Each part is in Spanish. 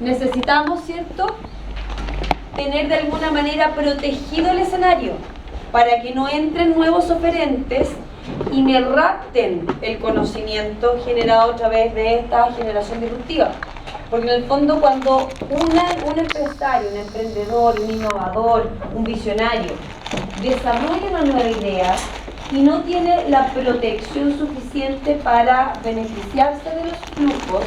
necesitamos, ¿cierto?, tener de alguna manera protegido el escenario para que no entren nuevos oferentes y me rapten el conocimiento generado a través de esta generación disruptiva. Porque en el fondo cuando un empresario, un emprendedor, un innovador, un visionario desarrolla una nueva idea y no tiene la protección suficiente para beneficiarse de los flujos,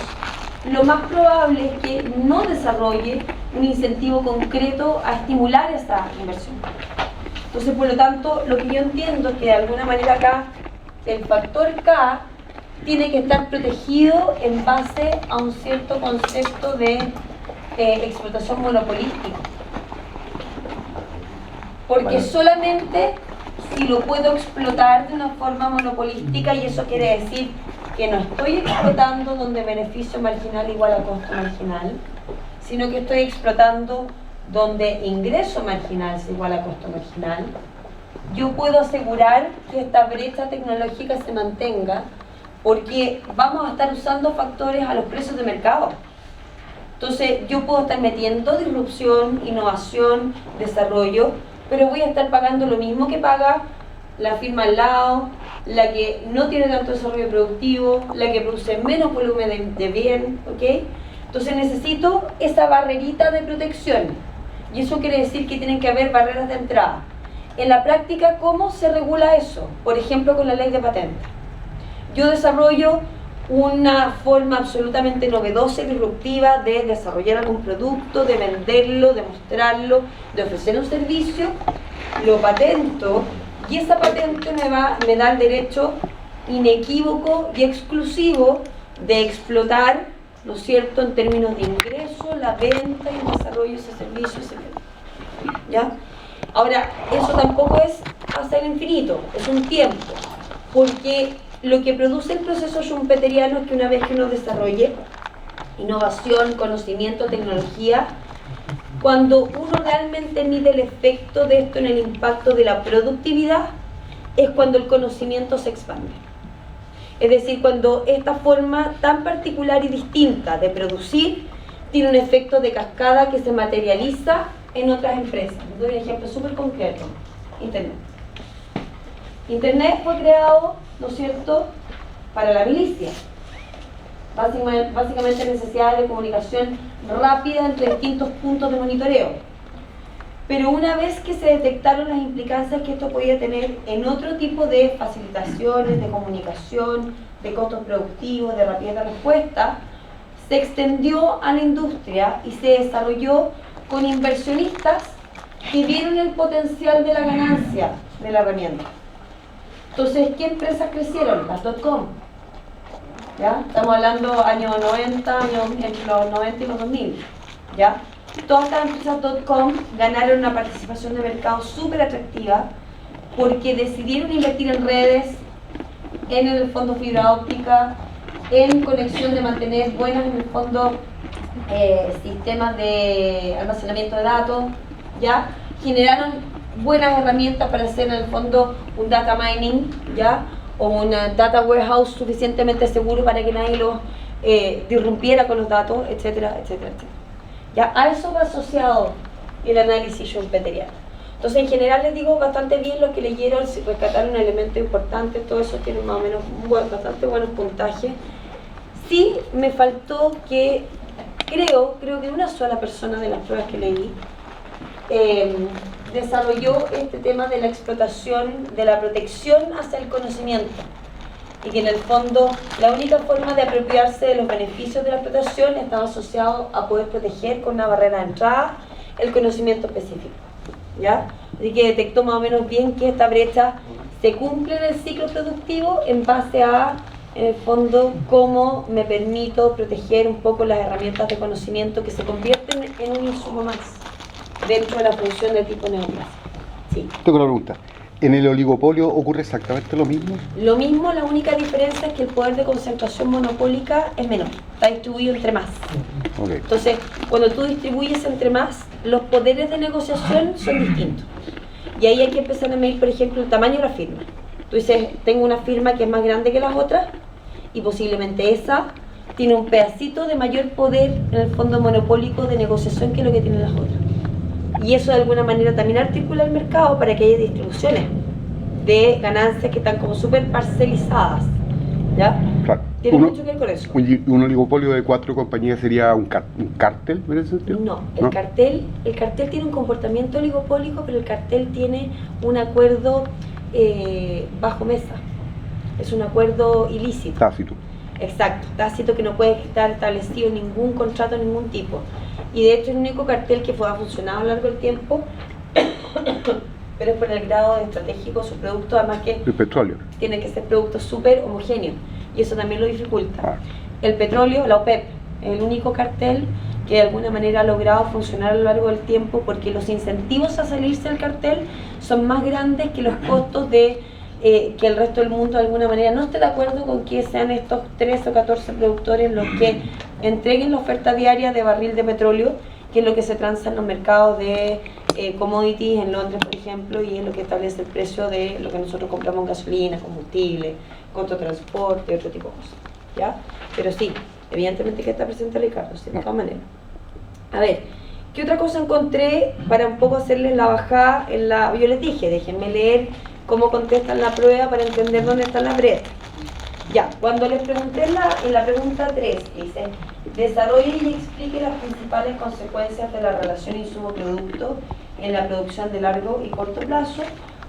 lo más probable es que no desarrolle un incentivo concreto a estimular esta inversión. Entonces, por lo tanto, lo que yo entiendo es que de alguna manera acá el factor K tiene que estar protegido en base a un cierto concepto de explotación monopolística. Porque solamente si lo puedo explotar de una forma monopolística, y eso quiere decir que no estoy explotando donde beneficio marginal igual a costo marginal, sino que estoy explotando donde ingreso marginal es igual a costo marginal, yo puedo asegurar que esta brecha tecnológica se mantenga, porque vamos a estar usando factores a los precios de mercado. Entonces yo puedo estar metiendo disrupción, innovación, desarrollo, pero voy a estar pagando lo mismo que paga la firma al lado, la que no tiene tanto desarrollo productivo, la que produce menos volumen de bien, ¿ok? Entonces necesito esa barrerita de protección, y eso quiere decir que tienen que haber barreras de entrada. En la práctica, ¿cómo se regula eso? Por ejemplo, con la ley de patentes. Yo desarrollo una forma absolutamente novedosa y disruptiva de desarrollar algún producto, de venderlo, de mostrarlo, de ofrecer un servicio, lo patento, y esa patente me da el derecho inequívoco y exclusivo de explotar, ¿no es cierto?, en términos de ingreso, la venta y el desarrollo de ese servicio, ¿ya? Ahora, eso tampoco es hasta el infinito, es un tiempo, porque lo que produce el proceso schumpeteriano es que una vez que uno desarrolle innovación, conocimiento, tecnología, cuando uno realmente mide el efecto de esto en el impacto de la productividad, es cuando el conocimiento se expande. Es decir, cuando esta forma tan particular y distinta de producir tiene un efecto de cascada que se materializa en otras empresas. Les doy un ejemplo súper concreto. Internet. Internet fue creado, ¿no es cierto?, para la milicia. Básicamente necesidades de comunicación rápida entre distintos puntos de monitoreo. Pero una vez que se detectaron las implicancias que esto podía tener en otro tipo de facilitaciones, de comunicación, de costos productivos, de rapidez de respuesta, se extendió a la industria y se desarrolló con inversionistas que vieron el potencial de la ganancia de la herramienta. Entonces, ¿qué empresas crecieron? Las .com. ¿Ya? Estamos hablando años 90, entre los 90 y los 2000. ¿Ya? Todas estas empresas .com ganaron una participación de mercado súper atractiva porque decidieron invertir en redes, en el fondo fibra óptica, en conexión de mantener buenos, en el fondo, sistemas de almacenamiento de datos, ¿ya? Generaron buenas herramientas para hacer en el fondo un data mining, ¿ya?, o una data warehouse suficientemente seguro para que nadie los disrumpiera con los datos, etcétera, etcétera, etcétera. ¿Ya? A eso va asociado el análisis schumpeteriano. Entonces, en general les digo bastante bien lo que leyeron, si rescataron un elemento importante, todo eso tiene más o menos bastante buenos puntajes. Sí me faltó que, creo que una sola persona de las pruebas que leí desarrolló este tema de la explotación, de la protección hacia el conocimiento, y que en el fondo la única forma de apropiarse de los beneficios de la explotación estaba asociado a poder proteger con una barrera de entrada el conocimiento específico, ¿ya? Así que detectó más o menos bien que esta brecha se cumple en el ciclo productivo en base a, en el fondo, cómo me permito proteger un poco las herramientas de conocimiento que se convierten en un insumo más dentro de la función de tipo neoclásico. Sí. Tengo una pregunta. ¿En el oligopolio ocurre exactamente lo mismo? Lo mismo, la única diferencia es que el poder de concentración monopólica es menor, está distribuido entre más. Okay. Entonces, cuando tú distribuyes entre más, los poderes de negociación son distintos. Y ahí hay que empezar a medir, por ejemplo, el tamaño de la firma. Tú dices, tengo una firma que es más grande que las otras, y posiblemente esa tiene un pedacito de mayor poder en el fondo monopólico de negociación que lo que tienen las otras. Y eso de alguna manera también articula el mercado para que haya distribuciones de ganancias que están como súper parcelizadas, ¿ya? Claro. Tiene mucho que ver con eso. Un oligopolio de 4 compañías sería un cártel, en ese sentido. No, el cartel tiene un comportamiento oligopólico, pero el cartel tiene un acuerdo bajo mesa. Es un acuerdo ilícito. Tácito. Exacto, tácito, que no puede estar establecido en ningún contrato de ningún tipo. Y de hecho el único cartel que ha funcionado a lo largo del tiempo, pero es por el grado de estratégico de su producto, además que El petróleo. tiene que ser productos súper homogéneos, y eso también lo dificulta. Ah. El petróleo, la OPEP, es el único cartel que de alguna manera ha logrado funcionar a lo largo del tiempo, porque los incentivos a salirse del cartel son más grandes que los costos de que el resto del mundo de alguna manera no esté de acuerdo con que sean estos 13 o 14 productores los que entreguen la oferta diaria de barril de petróleo, que es lo que se transa en los mercados de commodities en Londres, por ejemplo, y es lo que establece el precio de lo que nosotros compramos en gasolina, combustible, costo de transporte y otro tipo de cosas, ¿ya? Pero sí, evidentemente que está presente Ricardo, sí, de todas maneras. A ver, ¿qué otra cosa encontré para un poco hacerles la bajada en la... Yo les dije, déjenme leer cómo contestan la prueba para entender dónde están las brechas. Ya, cuando les pregunté en la pregunta 3, que dice, desarrolle y explique las principales consecuencias de la relación insumo-producto en la producción de largo y corto plazo,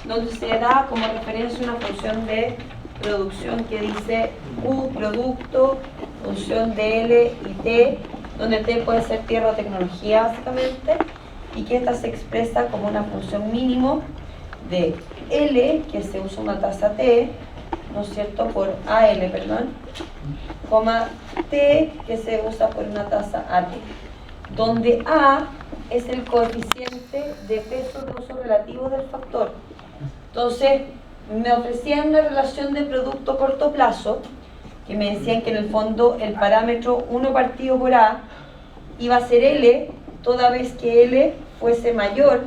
donde se da como referencia una función de producción que dice U, producto, función de L y T, donde T puede ser tierra o tecnología básicamente, y que esta se expresa como una función mínimo de L, que se usa una tasa T, ¿no es cierto?, por AL, perdón, coma T, que se usa por una tasa AT, donde A es el coeficiente de peso de uso relativo del factor. Entonces, me ofrecían una relación de producto corto plazo, que me decían que en el fondo el parámetro 1 partido por A iba a ser L, toda vez que L fuese mayor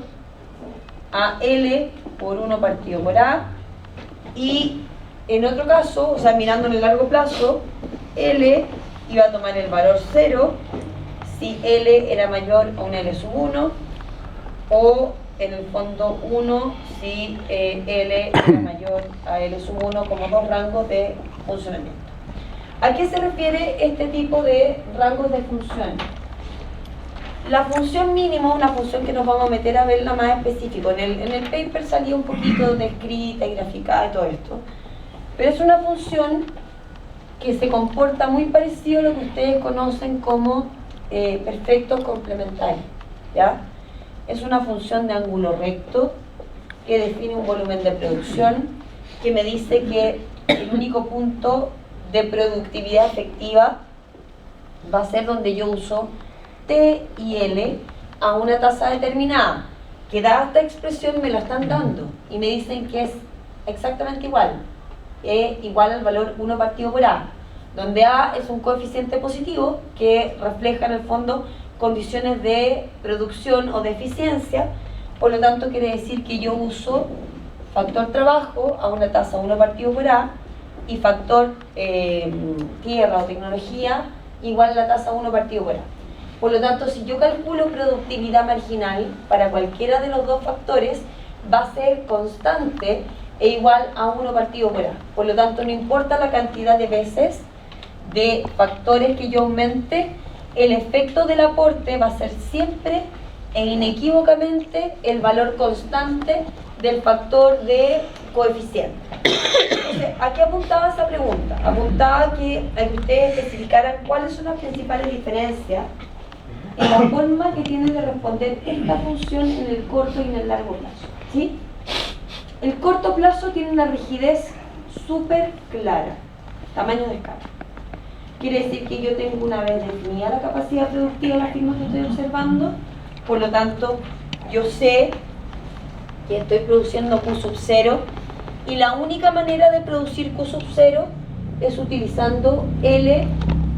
a L por 1 partido por A, y en otro caso, o sea, mirando en el largo plazo, L iba a tomar el valor 0 si L era mayor a un L sub 1, o en el fondo 1 si L era mayor a L sub 1, como dos rangos de funcionamiento. ¿A qué se refiere este tipo de rangos de función? La función mínima, una función que nos vamos a meter a verla más específico. En el paper salía un poquito descrita y graficada y todo esto, pero es una función que se comporta muy parecido a lo que ustedes conocen como perfectos complementarios, ¿ya? Es una función de ángulo recto que define un volumen de producción, que me dice que el único punto de productividad efectiva va a ser donde yo uso T y L a una tasa determinada, que dada esta expresión me la están dando y me dicen que es exactamente igual, igual al valor 1 partido por A, donde A es un coeficiente positivo que refleja en el fondo condiciones de producción o de eficiencia. Por lo tanto quiere decir que yo uso factor trabajo a una tasa 1 partido por A y factor tierra o tecnología igual a la tasa 1 partido por A. Por lo tanto, si yo calculo productividad marginal para cualquiera de los dos factores, va a ser constante e igual a 1 partido por A. Por lo tanto, no importa la cantidad de veces de factores que yo aumente, el efecto del aporte va a ser siempre e inequívocamente el valor constante del factor de coeficiente. Entonces, ¿a qué apuntaba esa pregunta? Apuntaba a que ustedes especificaran cuáles son las principales diferencias en la forma que tienen de responder esta función en el corto y en el largo plazo, ¿sí? El corto plazo tiene una rigidez súper clara, tamaño de escala. Quiere decir que yo tengo una vez definida la capacidad productiva de la firma que estoy observando, por lo tanto, yo sé que estoy produciendo Q sub 0 y la única manera de producir Q sub 0 es utilizando L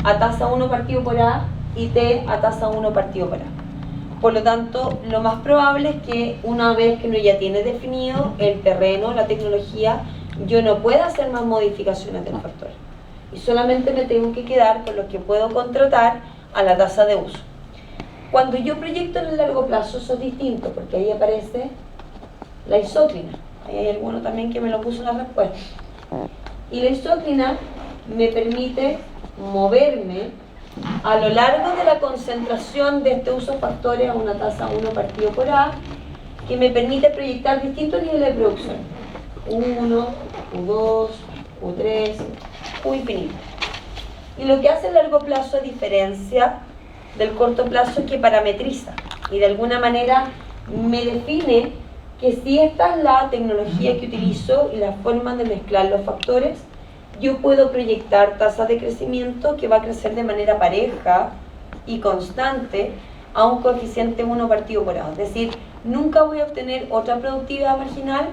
a tasa 1 partido por A y T a tasa 1 partido por A. Por lo tanto, lo más probable es que una vez que uno ya tiene definido el terreno, la tecnología, yo no pueda hacer más modificaciones del factor. y solamente me tengo que quedar con lo que puedo contratar a la tasa de uso. Cuando yo proyecto en el largo plazo, eso es distinto, porque ahí aparece la isóclina. Ahí hay alguno también que me lo puso en la respuesta. Y la isóclina me permite moverme a lo largo de la concentración de este uso factores a una tasa 1 partido por A, que me permite proyectar distintos niveles de producción. U1, U2, U3, U infinito. Y lo que hace el largo plazo, a diferencia del corto plazo, es que parametriza y de alguna manera me define que si esta es la tecnología que utilizo y la forma de mezclar los factores, yo puedo proyectar tasas de crecimiento que va a crecer de manera pareja y constante a un coeficiente 1 partido por A. Es decir, nunca voy a obtener otra productividad marginal,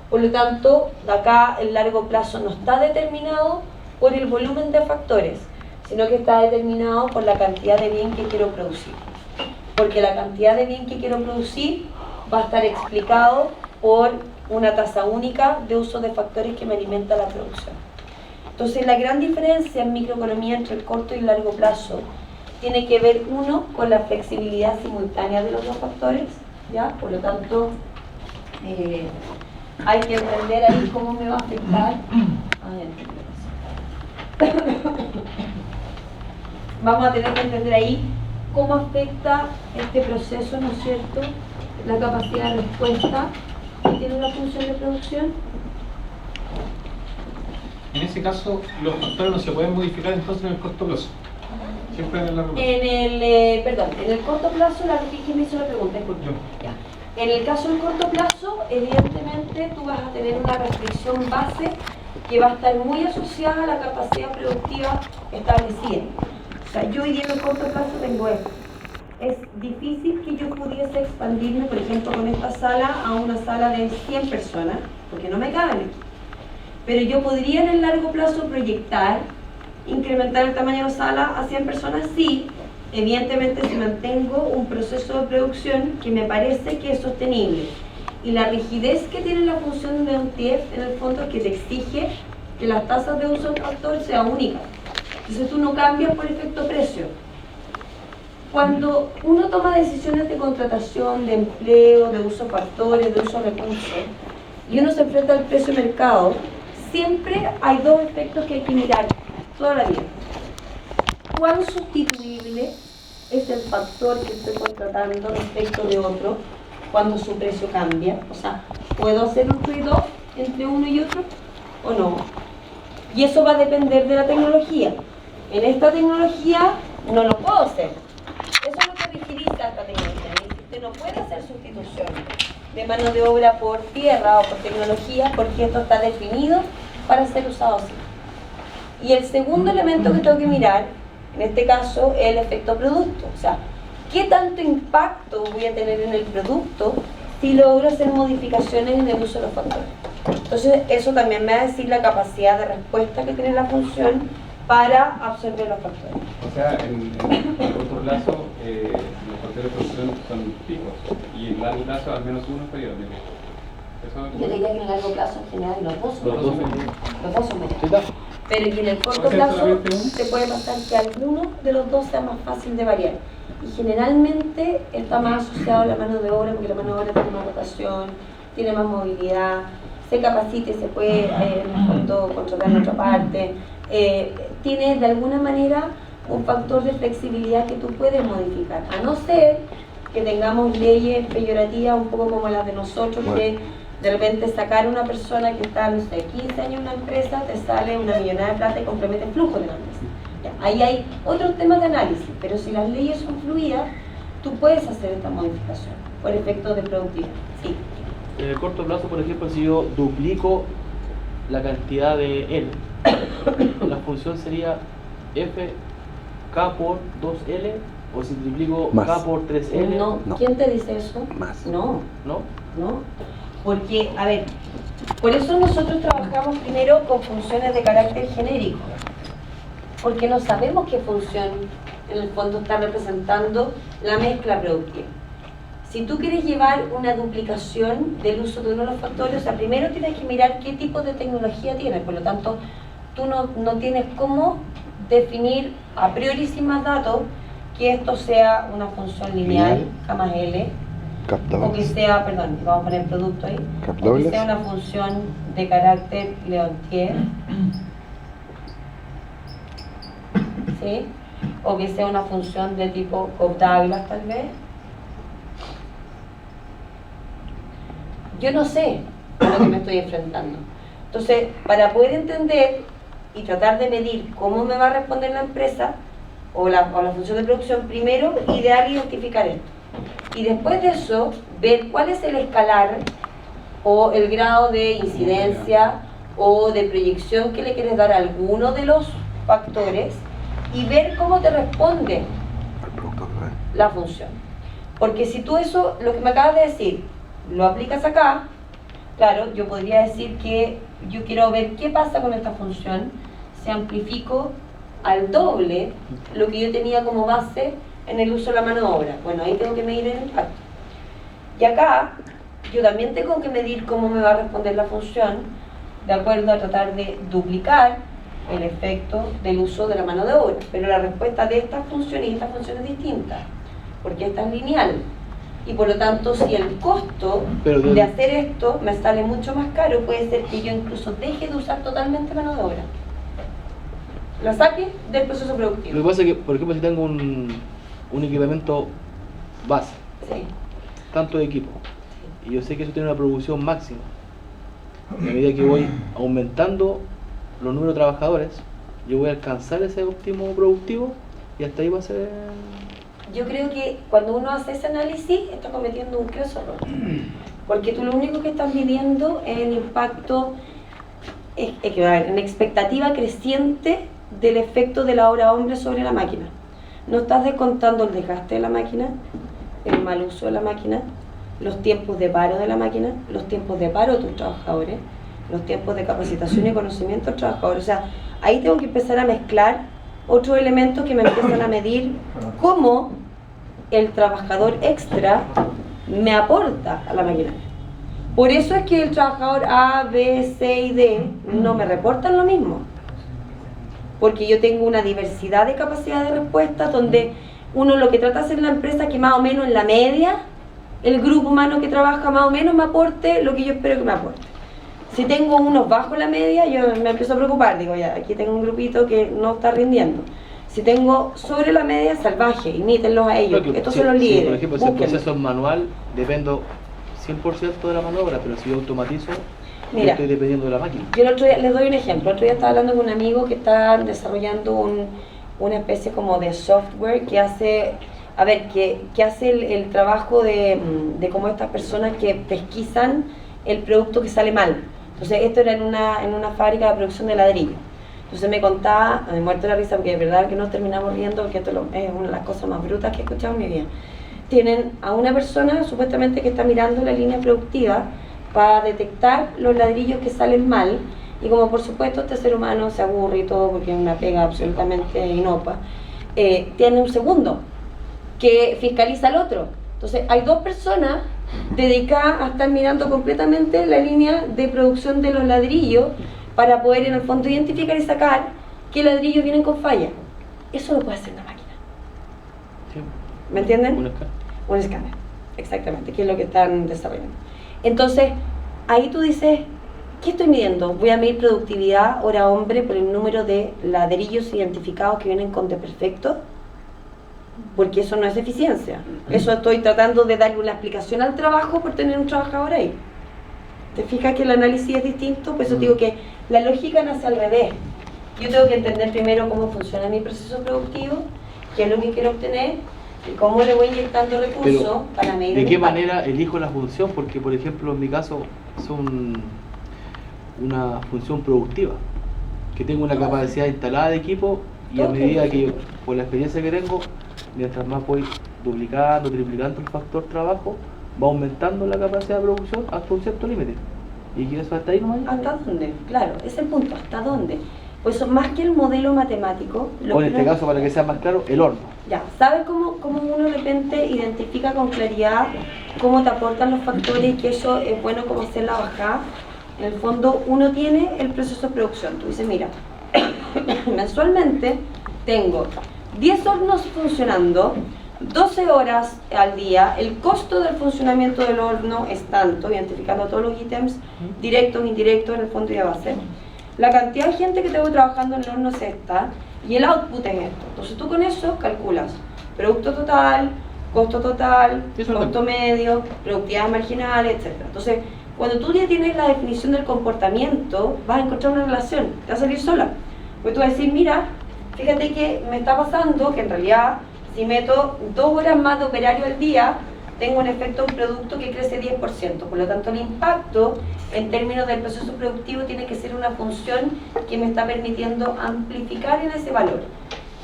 por lo tanto, de acá el largo plazo no está determinado por el volumen de factores, sino que está determinado por la cantidad de bien que quiero producir. Porque la cantidad de bien que quiero producir va a estar explicado por una tasa única de uso de factores que me alimenta la producción. Entonces, la gran diferencia en microeconomía entre el corto y el largo plazo tiene que ver, uno, con la flexibilidad simultánea de los dos factores, ¿ya? Por lo tanto, hay que entender ahí cómo me va a afectar. Vamos a tener que entender ahí cómo afecta este proceso, ¿no es cierto?, la capacidad de respuesta que tiene la función de producción. En ese caso, los factores no se pueden modificar entonces en el corto plazo. Siempre en el largo plazo. En el corto plazo, la que me hizo la pregunta, disculpe. Ya. En el caso del corto plazo, evidentemente tú vas a tener una restricción base que va a estar muy asociada a la capacidad productiva establecida. O sea, yo hoy día en el corto plazo tengo esto. Es difícil que yo pudiese expandirme, por ejemplo, con esta sala a una sala de 100 personas, porque no me caben. Pero yo podría en el largo plazo proyectar, incrementar el tamaño de la sala a 100 personas, sí, evidentemente si mantengo un proceso de producción que me parece que es sostenible. Y la rigidez que tiene la función de un TIEF en el fondo es que te exige que las tasas de uso del factor sean únicas. Entonces tú no cambias por efecto precio. Cuando uno toma decisiones de contratación, de empleo, de uso de factores, de uso de recursos, y uno se enfrenta al precio de mercado, siempre hay dos efectos que hay que mirar toda la vida. ¿Cuán sustituible es el factor que estoy contratando respecto de otro cuando su precio cambia? O sea, ¿puedo hacer un trade-off entre uno y otro o no? Y eso va a depender de la tecnología. En esta tecnología no lo puedo hacer. Eso es lo que vigiliza esta tecnología. Usted no puede hacer sustitución de mano de obra por tierra o por tecnología, porque esto está definido para ser usado así. Y el segundo elemento que tengo que mirar, en este caso, es el efecto producto. O sea, ¿qué tanto impacto voy a tener en el producto si logro hacer modificaciones en el uso de los factores? Entonces, eso también me va a decir la capacidad de respuesta que tiene la función para absorber los factores. O sea, en el corto plazo, los factores de producción son fijos y en el largo plazo al menos uno es periódico. Yo diría que en el largo plazo en general los dos son medios. ¿Sí está? Pero que en el corto ¿Puede ser plazo solamente uno? se puede pasar que alguno de los dos sea más fácil de variar. Y generalmente está más asociado a la mano de obra, porque la mano de obra tiene más rotación, tiene más movilidad, se capacita y se puede en el fondo contratar en otra parte. Tiene de alguna manera un factor de flexibilidad que tú puedes modificar, a no ser que tengamos leyes peyorativas un poco como las de nosotros, que de repente sacar a una persona que está, no sé, 15 años en una empresa, te sale una millonada de plata y compromete el flujo de la empresa. Ya, ahí hay otros temas de análisis, pero si las leyes son fluidas, tú puedes hacer esta modificación por efecto de productividad. Sí. En el corto plazo, por ejemplo, si yo duplico la cantidad de L, la función sería FK por 2L, o si triplico Más. K por 3L. No. No. ¿Quién te dice eso? Más. No. ¿No? ¿No? Porque, a ver, por eso nosotros trabajamos primero con funciones de carácter genérico, porque no sabemos qué función en el fondo está representando la mezcla productiva. Si tú quieres llevar una duplicación del uso de uno de los factores, o sea, primero tienes que mirar qué tipo de tecnología tienes, por lo tanto, tú no tienes cómo definir a priori sin más datos que esto sea una función lineal, K más L, Cap o que dobles. sea, perdón, vamos a poner producto ahí, Cap o que dobles. sea una función de carácter Leontief, ¿sí? O que sea una función de tipo Cobb-Douglas tal vez. Yo no sé a lo que me estoy enfrentando. Entonces, para poder entender y tratar de medir cómo me va a responder la empresa o la función de producción, primero ideal identificar esto. Y después de eso, ver cuál es el escalar o el grado de incidencia o de proyección que le quieres dar a alguno de los factores y ver cómo te responde Al producto que va. la función. Porque si tú eso, lo que me acabas de decir, lo aplicas acá, claro, yo podría decir que yo quiero ver qué pasa con esta función si amplifico al doble lo que yo tenía como base en el uso de la mano de obra. Bueno, ahí tengo que medir el impacto. Y acá, yo también tengo que medir cómo me va a responder la función de acuerdo a tratar de duplicar el efecto del uso de la mano de obra. Pero la respuesta de esta función y esta función es distinta, porque esta es lineal. Y por lo tanto, si el costo Pero de hacer esto me sale mucho más caro, puede ser que yo incluso deje de usar totalmente mano de obra. La saque del proceso Lo productivo. que pasa es que, por ejemplo, si tengo un equipamiento base, Sí. tanto de equipo, y yo sé que eso tiene una producción máxima, a medida que voy aumentando los números de trabajadores, yo voy a alcanzar ese óptimo productivo y hasta ahí va a ser... Yo creo que cuando uno hace ese análisis está cometiendo un grosso error, porque tú lo único que estás midiendo es el impacto, en expectativa creciente del efecto de la hora hombre sobre la máquina. No estás descontando el desgaste de la máquina, el mal uso de la máquina, los tiempos de paro de la máquina, los tiempos de paro de tus trabajadores, los tiempos de capacitación y conocimiento de los trabajadores. O sea, ahí tengo que empezar a mezclar otros elementos que me empiezan a medir cómo el trabajador extra me aporta a la maquinaria. Por eso es que el trabajador A, B, C y D no me reportan lo mismo. Porque yo tengo una diversidad de capacidad de respuesta donde uno lo que trata de hacer en la empresa es que más o menos en la media el grupo humano que trabaja más o menos me aporte lo que yo espero que me aporte. Si tengo unos bajo la media, yo me empiezo a preocupar, digo ya, aquí tengo un grupito que no está rindiendo. Si tengo sobre la media, salvaje, imítenlos a ellos, Creo que estos si- son los si, líderes, por ejemplo, si el búsquenlos. proceso es manual, dependo 100% de la mano de obra, pero si yo automatizo, yo Mira, estoy dependiendo de la máquina. yo el otro día, les doy un ejemplo, el otro día estaba hablando con un amigo que está desarrollando una especie como de software que hace, a ver, que hace el trabajo de cómo estas personas que pesquisan el producto que sale mal. Entonces esto era en una fábrica de producción de ladrillo. Entonces me contaba, me he muerto la risa porque de verdad que nos terminamos riendo porque esto es una de las cosas más brutas que he escuchado en mi vida. Tienen a una persona supuestamente que está mirando la línea productiva para detectar los ladrillos que salen mal, y como por supuesto este ser humano se aburre y todo porque es una pega absolutamente inocua, tiene un segundo que fiscaliza al otro. Entonces hay dos personas dedicadas a estar mirando completamente la línea de producción de los ladrillos para poder en el fondo identificar y sacar qué ladrillos vienen con falla. Eso lo puede hacer una máquina. Sí. ¿Me entienden? Un escáner. Un escáner, exactamente, que es lo que están desarrollando. Entonces, ahí tú dices, ¿qué estoy midiendo? Voy a medir productividad hora hombre por el número de ladrillos identificados que vienen con desperfectos, porque eso no es eficiencia. Eso estoy tratando de darle una explicación al trabajo por tener un trabajador ahí. ¿Te fijas que el análisis es distinto? Por eso te digo que la lógica nace al revés. Yo tengo que entender primero cómo funciona mi proceso productivo, qué es lo que quiero obtener, y cómo le voy inyectando recursos Pero, para medir ¿de el qué impacto. manera elijo la función? Porque, por ejemplo, en mi caso es una función productiva, que tengo una capacidad instalada de equipo y a Todo medida tiene que yo, por la experiencia que tengo, mientras más voy duplicando, triplicando el factor trabajo, va aumentando la capacidad de producción hasta un cierto límite. Y que eso hasta ahí no llega. ¿Hasta dónde? Claro, ese es el punto, ¿hasta dónde? Pues eso, más que el modelo matemático, lo O en que este uno- caso, para que sea más claro, el horno. ya, ¿sabes cómo uno de repente identifica con claridad cómo te aportan los factores y que eso es bueno como hacer la bajada? En el fondo, uno tiene el proceso de producción. Tú dices, mira, mensualmente tengo 10 hornos funcionando, 12 horas al día, el costo del funcionamiento del horno es tanto, identificando todos los ítems, directos, indirectos, en el fondo y a base. La cantidad de gente que tengo trabajando en el horno es esta, y el output es esto. Entonces tú con eso calculas producto total, costo total, costo medio, productividad marginal, etc. Entonces, cuando tú ya tienes la definición del comportamiento, vas a encontrar una relación, te va a salir sola. Porque tú vas a decir, mira, fíjate que me está pasando que en realidad, si meto 2 horas más de operario al día, tengo un efecto en producto que crece 10%. Por lo tanto, el impacto en términos del proceso productivo tiene que ser una función que me está permitiendo amplificar en ese valor.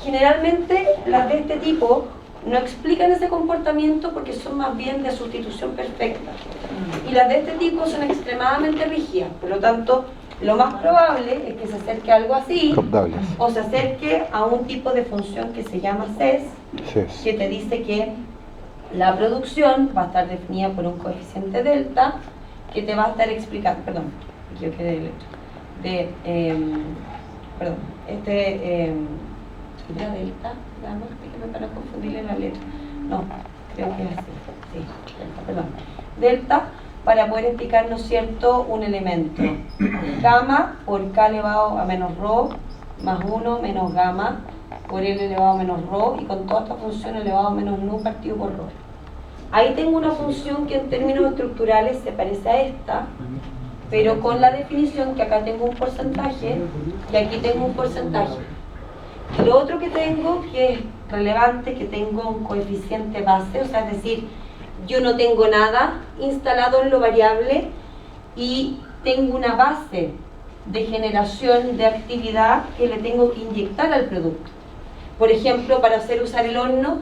Generalmente, las de este tipo no explican ese comportamiento porque son más bien de sustitución perfecta. Y las de este tipo son extremadamente rígidas. Por lo tanto, lo más probable es que se acerque a algo así, Adoptables. o se acerque a un tipo de función que se llama CES, CES. que te dice que la producción va a estar definida por un coeficiente delta que te va a estar explicando, perdón, me equivoqué de letra, ¿era delta? Veamos, déjame para confundirle la letra. No, creo que es así, sí, delta, perdón. Delta, para poder explicar, ¿no es cierto?, un elemento. Gamma por K elevado a menos rho, más 1 menos gamma por L elevado a menos rho, y con toda esta función elevado a menos nu partido por rho. Ahí tengo una función que en términos estructurales se parece a esta, pero con la definición que acá tengo un porcentaje y aquí tengo un porcentaje. Y lo otro que tengo, que es relevante, que tengo un coeficiente base, o sea, es decir, yo no tengo nada instalado en lo variable y tengo una base de generación de actividad que le tengo que inyectar al producto. Por ejemplo, para hacer usar el horno,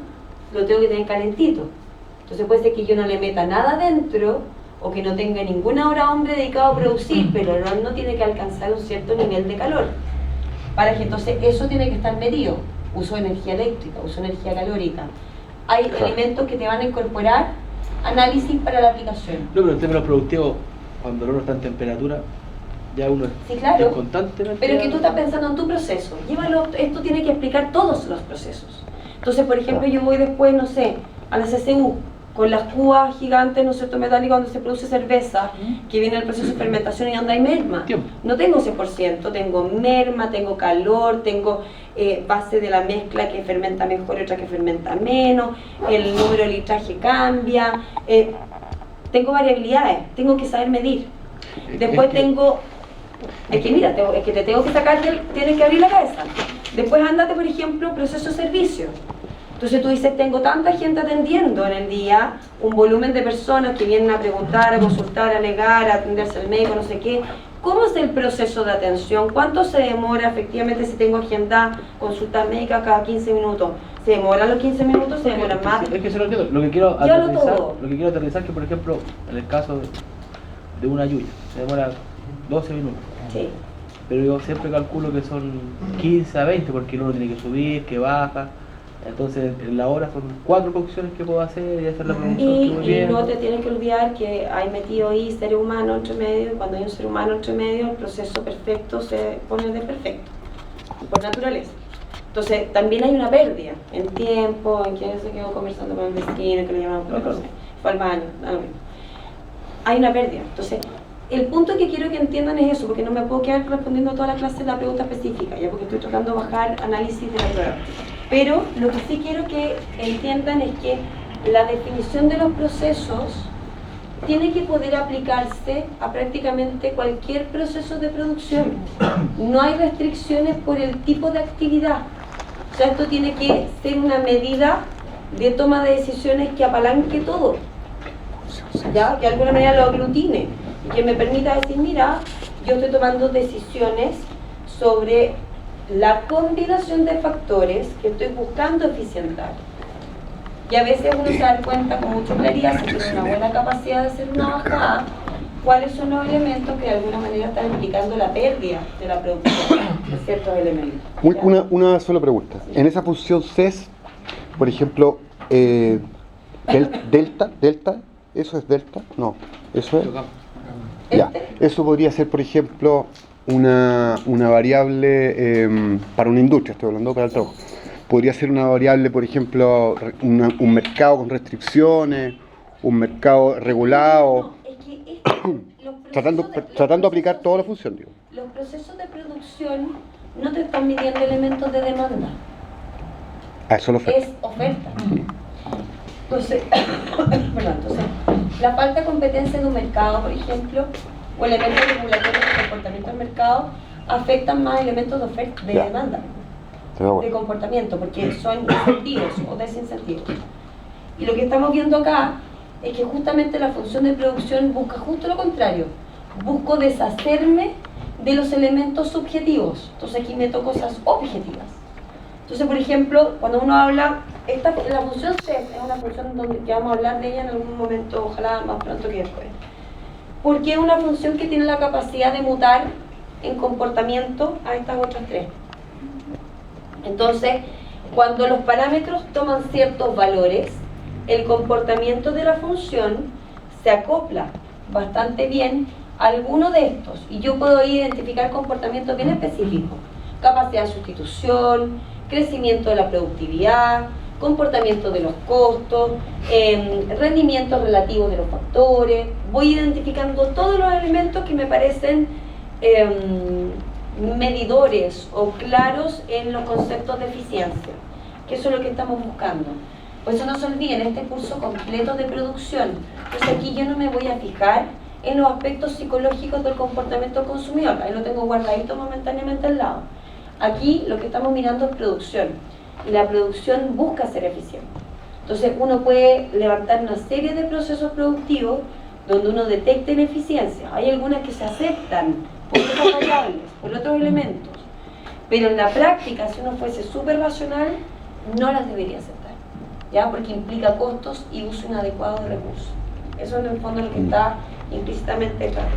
lo tengo que tener calentito. Entonces puede ser que yo no le meta nada dentro o que no tenga ninguna hora hombre dedicado a producir, pero el horno tiene que alcanzar un cierto nivel de calor. Para que entonces eso tiene que estar medido. Uso de energía eléctrica, uso de energía calórica. Hay elementos que te van a incorporar análisis para la aplicación. No, pero en términos productivos, cuando el horno está en temperatura, ya uno Sí, claro, es constantemente... pero que tú estás pensando en tu proceso. Llévalo, esto tiene que explicar todos los procesos. Entonces, por ejemplo, yo voy después, no sé, a la CCU, con las cubas gigantes, ¿no es cierto?, metálicas donde se produce cerveza, que viene el proceso de fermentación y donde hay merma. Tiempo. No tengo 100%, tengo merma, tengo calor, tengo base de la mezcla que fermenta mejor y otra que fermenta menos, el número de litraje cambia, tengo variabilidades, tengo que saber medir. Después tengo... Es que mira, es que te tengo que sacar tienes que abrir la cabeza. Después ándate, por ejemplo, proceso-servicio. Entonces tú dices, tengo tanta gente atendiendo en el día, un volumen de personas que vienen a preguntar, a consultar, a alegar, a atenderse al médico, no sé qué. ¿Cómo es el proceso de atención? ¿Cuánto se demora efectivamente si tengo agenda consultas médicas cada 15 minutos? ¿Se demoran los 15 minutos? ¿Se demoran más? Es que se lo entiendo. Lo que quiero Llévalo aterrizar, todo. lo que quiero aterrizar es que, por ejemplo, en el caso de una lluvia, se demora 12 minutos. Sí. Pero yo siempre calculo que son 15 a 20 porque uno tiene que subir, que baja. Entonces en la hora son 4 cocciones que puedo hacer y hacer la producción que voy Y bien. no te tienes que olvidar que hay metido ahí seres humanos entre medio, y cuando hay un ser humano entre medio, el proceso perfecto se pone de perfecto, por naturaleza. Entonces también hay una pérdida en tiempo, en que se quedó conversando con el vecino, que le llamaban por cosa, fue al baño, nada más. Hay una pérdida. Entonces, el punto que quiero que entiendan es eso, porque no me puedo quedar respondiendo toda la clase la pregunta específica, ya porque estoy tratando de bajar análisis de la prueba. Pero lo que sí quiero que entiendan es que la definición de los procesos tiene que poder aplicarse a prácticamente cualquier proceso de producción. No hay restricciones por el tipo de actividad. O sea, esto tiene que ser una medida de toma de decisiones que apalanque todo, ¿ya? Que de alguna manera lo aglutine y que me permita decir, mira, yo estoy tomando decisiones sobre la combinación de factores que estoy buscando eficientar. Y a veces uno se da cuenta con mucha claridad, si tiene una buena capacidad de hacer una bajada, cuáles son los elementos que de alguna manera están implicando la pérdida de la producción de ciertos elementos. Una sola pregunta. En esa función CES, por ejemplo, delta, ¿eso es delta? No, eso es... Ya, eso podría ser, por ejemplo, una variable para una industria, estoy hablando para el trabajo. Podría ser una variable, por ejemplo, un mercado con restricciones, un mercado regulado, No, es que los tratando procesos de aplicar toda la función, digo. Los procesos de producción no te están midiendo elementos de demanda, Ah, eso lo oferta. es oferta. Entonces, entonces, la falta de competencia de un mercado, por ejemplo, o elementos regulatorios de comportamiento del mercado, afectan más elementos de oferta, de Ya. demanda, Estoy de de acuerdo. comportamiento, porque son incentivos o desincentivos. Y lo que estamos viendo acá es que justamente la función de producción busca justo lo contrario. Busco deshacerme de los elementos subjetivos. Entonces aquí meto cosas objetivas. Entonces, por ejemplo, cuando uno habla, la función CES es una función donde ya vamos a hablar de ella en algún momento, ojalá más pronto que después. Porque es una función que tiene la capacidad de mutar en comportamiento a estas otras tres. Entonces, cuando los parámetros toman ciertos valores, el comportamiento de la función se acopla bastante bien a alguno de estos. Y yo puedo identificar comportamientos bien específicos. Capacidad de sustitución, crecimiento de la productividad, comportamiento de los costos, rendimientos relativos de los factores. Voy identificando todos los elementos que me parecen medidores o claros en los conceptos de eficiencia, que eso es lo que estamos buscando. Por eso no se olviden, este curso completo de producción. Entonces aquí yo no me voy a fijar en los aspectos psicológicos del comportamiento del consumidor, ahí lo tengo guardadito momentáneamente al lado. Aquí lo que estamos mirando es producción, y la producción busca ser eficiente. Entonces uno puede levantar una serie de procesos productivos donde uno detecte ineficiencias. Hay algunas que se aceptan por otras variables, por otros elementos, pero en la práctica, si uno fuese súper racional, no las debería aceptar, ¿ya? Porque implica costos y uso inadecuado de recursos. Eso en el fondo es lo que está implícitamente claro.